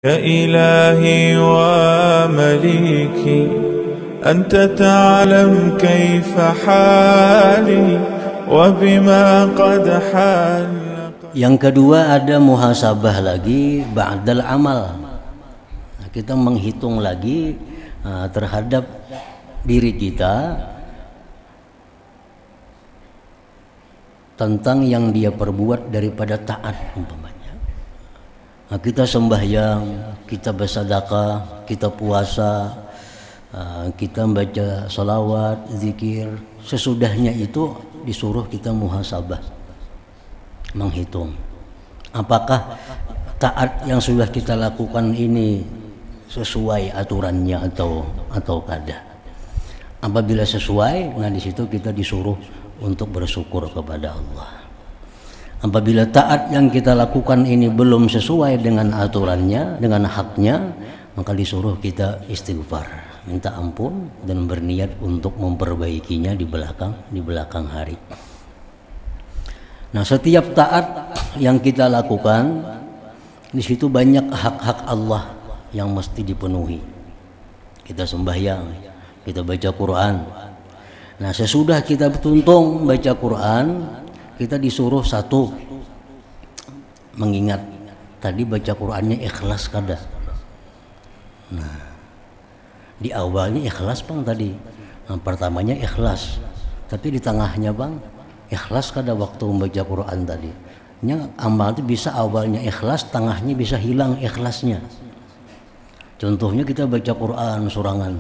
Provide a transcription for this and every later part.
يا إلهي ومليكي أنت تعلم كيف حالي وبما قد حال. Yang kedua ada muhasabah lagi ba'dal amal. Nah, kita menghitung lagi terhadap diri kita tentang yang dia perbuat daripada taat umpamanya. Nah, kita sembahyang, kita bersedekah, kita puasa, kita membaca salawat, zikir. Sesudahnya itu disuruh kita muhasabah, menghitung apakah taat yang sudah kita lakukan ini sesuai aturannya atau kada. Apabila sesuai, nah di situ kita disuruh untuk bersyukur kepada Allah. Apabila taat yang kita lakukan ini belum sesuai dengan aturannya, dengan haknya, maka disuruh kita istighfar, minta ampun dan berniat untuk memperbaikinya di belakang hari. Nah, setiap taat yang kita lakukan di situ banyak hak-hak Allah yang mesti dipenuhi. Kita sembahyang, kita baca Quran. Nah, sesudah kita bertuntung baca Quran, kita disuruh satu, mengingat tadi baca Qurannya ikhlas kada. Nah, di awalnya ikhlas bang tadi, nah, pertamanya ikhlas, tapi di tengahnya bang ikhlas kada waktu membaca Quran tadi. Amal itu bisa awalnya ikhlas, tengahnya bisa hilang ikhlasnya. Contohnya kita baca Quran surangan,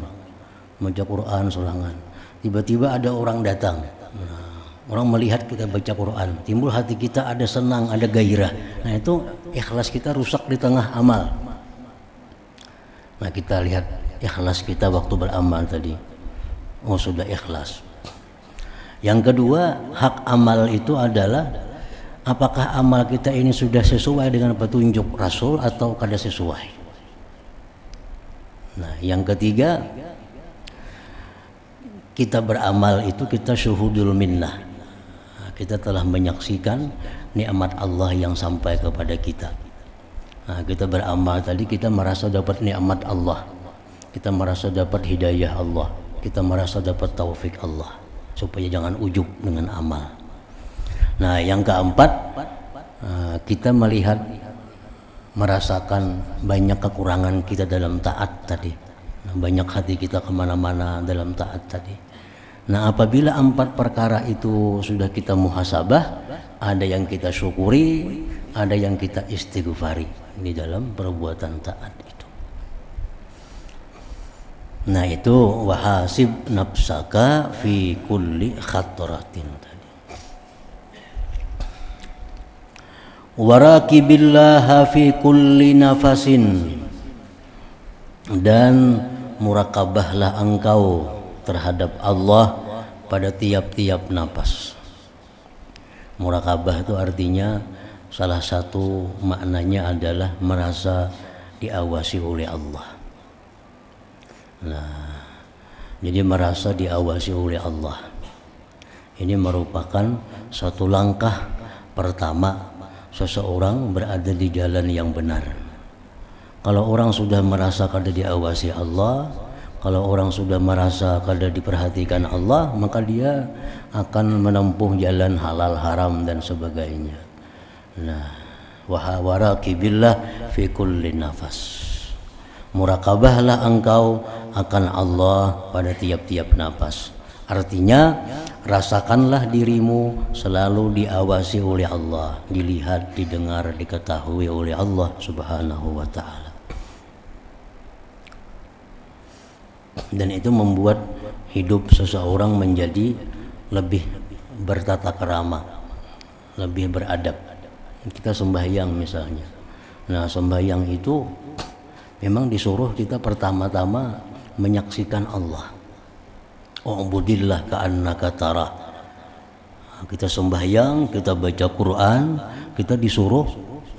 tiba-tiba ada orang datang. Nah, orang melihat kita baca Quran, timbul hati kita ada senang, ada gairah. Nah, itu ikhlas kita rusak di tengah amal. Nah, kita lihat ikhlas kita waktu beramal tadi. Oh, sudah ikhlas. Yang kedua, hak amal itu adalah apakah amal kita ini sudah sesuai dengan petunjuk Rasul atau kada sesuai. Nah, yang ketiga, kita beramal itu kita syuhudul minnah. Kita telah menyaksikan nikmat Allah yang sampai kepada kita. Nah, kita beramal tadi kita merasa dapat nikmat Allah, kita merasa dapat hidayah Allah, kita merasa dapat taufik Allah, supaya jangan ujub dengan amal. Nah, yang keempat, kita merasakan banyak kekurangan kita dalam taat tadi. Nah, banyak hati kita kemana-mana dalam taat tadi. Nah, apabila 4 perkara itu sudah kita muhasabah, ada yang kita syukuri, ada yang kita istighfari di dalam perbuatan taat itu. Nah, itu wahasib nafsaka fi kulli khatratin tadi. Waraqibillaha fi kulli nafasin, dan murakabahlah engkau terhadap Allah pada tiap-tiap napas. Murakabah itu artinya salah satu maknanya adalah merasa diawasi oleh Allah. Nah, jadi merasa diawasi oleh Allah ini merupakan satu langkah pertama seseorang berada di jalan yang benar. Kalau orang sudah merasa kada diawasi Allah, kalau orang sudah merasa kada diperhatikan Allah, maka dia akan menempuh jalan halal haram dan sebagainya. Nah, waraqibillah fi kulli nafas. Murakabahlah engkau akan Allah pada tiap-tiap nafas. Artinya, rasakanlah dirimu selalu diawasi oleh Allah, dilihat, didengar, diketahui oleh Allah Subhanahu wa ta'ala. Dan itu membuat hidup seseorang menjadi lebih bertata krama, lebih beradab. Kita sembahyang misalnya. Nah, sembahyang itu memang disuruh kita pertama-tama menyaksikan Allah. Ubudillah ka'annaka tarah. Kita sembahyang, kita baca Quran, kita disuruh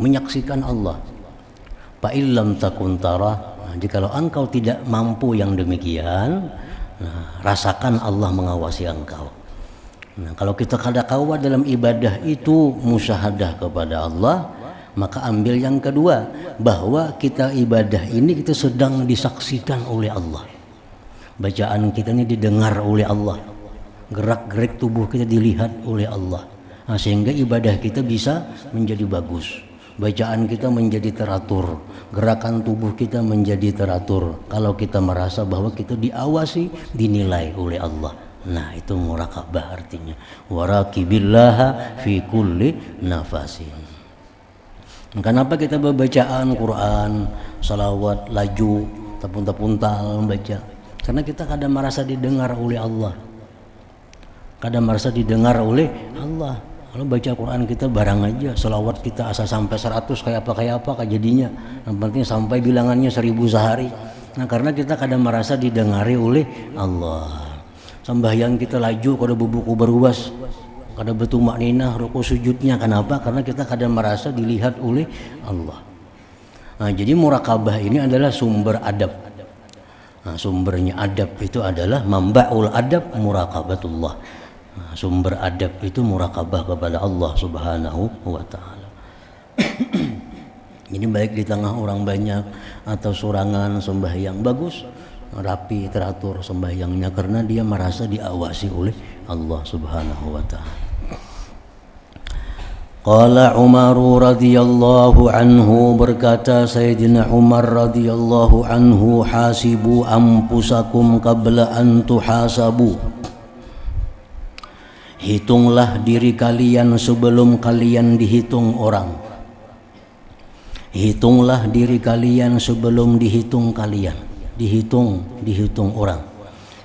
menyaksikan Allah. Fa illam takun tarah, jikalau engkau tidak mampu yang demikian, nah, rasakan Allah mengawasi engkau. Nah, kalau kita kada kawat dalam ibadah itu musyahadah kepada Allah, Maka ambil yang kedua, bahwa kita ibadah ini kita sedang disaksikan oleh Allah. Bacaan kita ini didengar oleh Allah. Gerak-gerik tubuh kita dilihat oleh Allah. Nah, sehingga ibadah kita bisa menjadi bagus. Bacaan kita menjadi teratur, gerakan tubuh kita menjadi teratur. Kalau kita merasa bahwa kita diawasi, dinilai oleh Allah. Nah, itu muraqabah artinya. Waraqibillaha fi kulli nafasin. Kenapa kita berbacaan Quran, salawat, laju, tapuntal membaca? Karena kita kadang merasa didengar oleh Allah. Kadang merasa didengar oleh Allah. Kalau baca Quran kita barang aja, salawat kita asal sampai 100 kayak apa jadinya. Yang penting sampai bilangannya 1000 sehari. Nah, karena kita kadang merasa didengari oleh Allah. Sembahyang kita laju kalau bubuku beruas, kada bertumak ninah ruku sujudnya. Kenapa? Karena kita kadang merasa dilihat oleh Allah. Nah, jadi muraqabah ini adalah sumber adab. Nah, sumbernya adab itu adalah mambaul adab muraqabatullah. Nah, sumber adab itu muraqabah kepada Allah Subhanahu wa taala. Jadi baik di tengah orang banyak atau sorangan sembahyang bagus, rapi, teratur sembahyangnya karena dia merasa diawasi oleh Allah Subhanahu wa taala. Qala Umar radhiyallahu anhu, berkata Sayyidina Umar radhiyallahu anhu, hasibu anfusakum qabla an tuhasabu. Hitunglah diri kalian sebelum kalian dihitung orang. Hitunglah diri kalian sebelum dihitung kalian. Dihitung orang.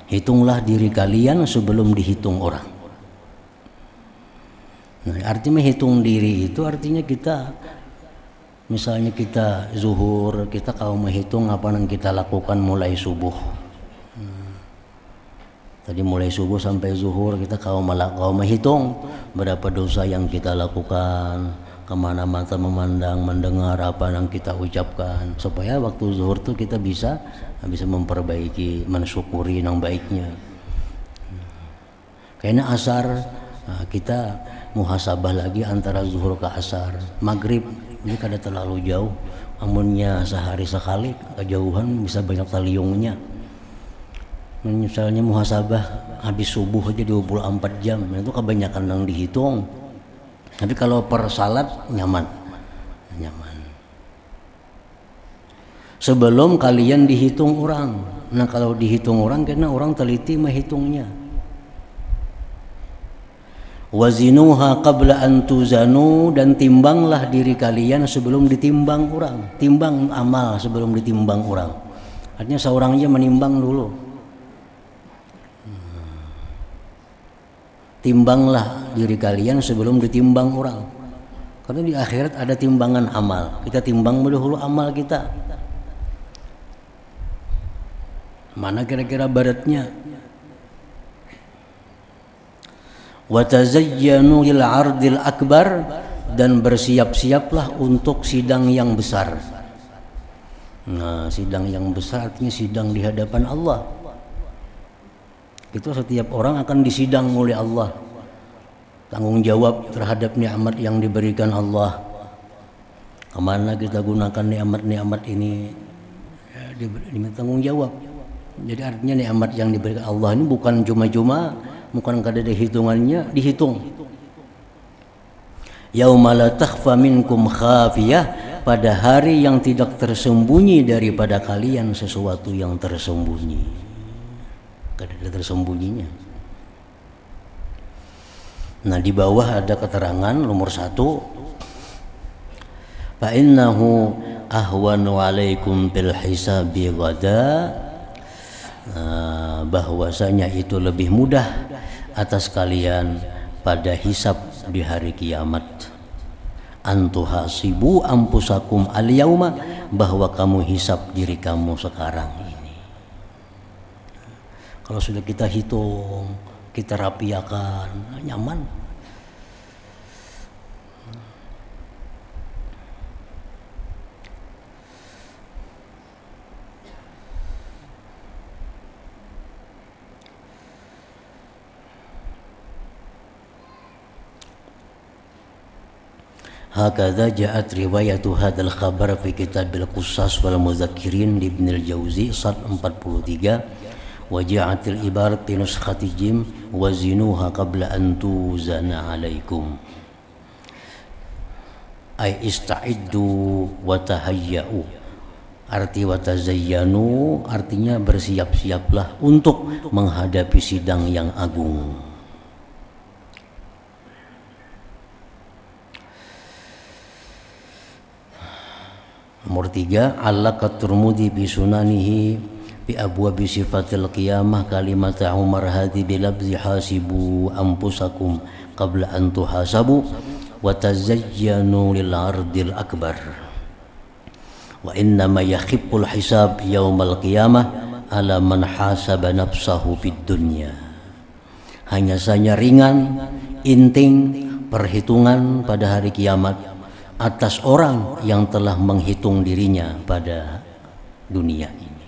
Hitunglah diri kalian sebelum dihitung orang. Nah, artinya hitung diri itu artinya kita, misalnya kita zuhur, kita kalau menghitung apa yang kita lakukan mulai subuh. Tadi mulai subuh sampai zuhur kita kalau menghitung berapa dosa yang kita lakukan, kemana mata memandang, mendengar apa yang kita ucapkan, supaya waktu zuhur tuh kita bisa memperbaiki, mensyukuri yang baiknya. Karena asar kita muhasabah lagi antara zuhur ke asar. Maghrib ini kada terlalu jauh, amunnya sehari sekali kejauhan bisa banyak taliungnya. Misalnya muhasabah habis subuh aja 24 jam, itu kebanyakan yang dihitung. Tapi kalau per salat nyaman. Sebelum kalian dihitung orang. Nah, kalau dihitung orang karena orang teliti menghitungnya. Wazinuha qabla an tuzanu, dan timbanglah diri kalian sebelum ditimbang orang. Timbang amal sebelum ditimbang orang. Artinya seorang aja menimbang dulu. Timbanglah diri kalian sebelum ditimbang orang. Karena di akhirat ada timbangan amal. Kita timbang dahulu amal kita. Mana kira-kira baratnya? Wa tazayyanu lil 'ardil akbar, dan bersiap-siaplah untuk sidang yang besar. Nah, sidang yang besar artinya sidang di hadapan Allah. Itu setiap orang akan disidang oleh Allah. Tanggung jawab terhadap nikmat yang diberikan Allah. Kemana kita gunakan nikmat-nikmat ini? Diminta tanggung jawab. Jadi artinya nikmat yang diberikan Allah ini bukan cuma-cuma, bukan kada ada hitungannya, dihitung. Yauma la takhfa minkum khafiyah, pada hari yang tidak tersembunyi daripada kalian sesuatu yang tersembunyi. Kada ada tersembunyinya. Nah, di bawah ada keterangan nomor 1, fa innahu ahwanu alaikum bil hisabi ghada, bahwasanya itu lebih mudah atas kalian pada hisab di hari kiamat. Antuhasibu anfusakum al yauma, bahwa kamu hisab diri kamu sekarang ini. Kalau sudah kita hitung, kita rapiakan, nyaman. Hakadha ja'at riwayatu hadzal khabar fi kitabil Qusas wal Mudzakirin li Ibnul Jauzi sad 43 wa ja'atil ibarat fi nuskhati Jim wa zinuha qabla an tuzana alaikum ay ista'iddu wa tahayya'u. Arti wa tazayyanu artinya bersiap-siaplah untuk menghadapi sidang yang agung. Nomor 3, allaqat Tirmidzi bi sunanihi bi abwabi sifatil qiyamah kalimat Umar hadi bi labzi hasibu anfusakum qabla an tuhasabu wa tazayyanu lil ardil akbar wa innama yakhifful hisab yaumal qiyamah ala man hasaba nafsahu fid dunya. Hanya saja ringan, inting perhitungan pada hari kiamat atas orang yang telah menghitung dirinya pada dunia ini.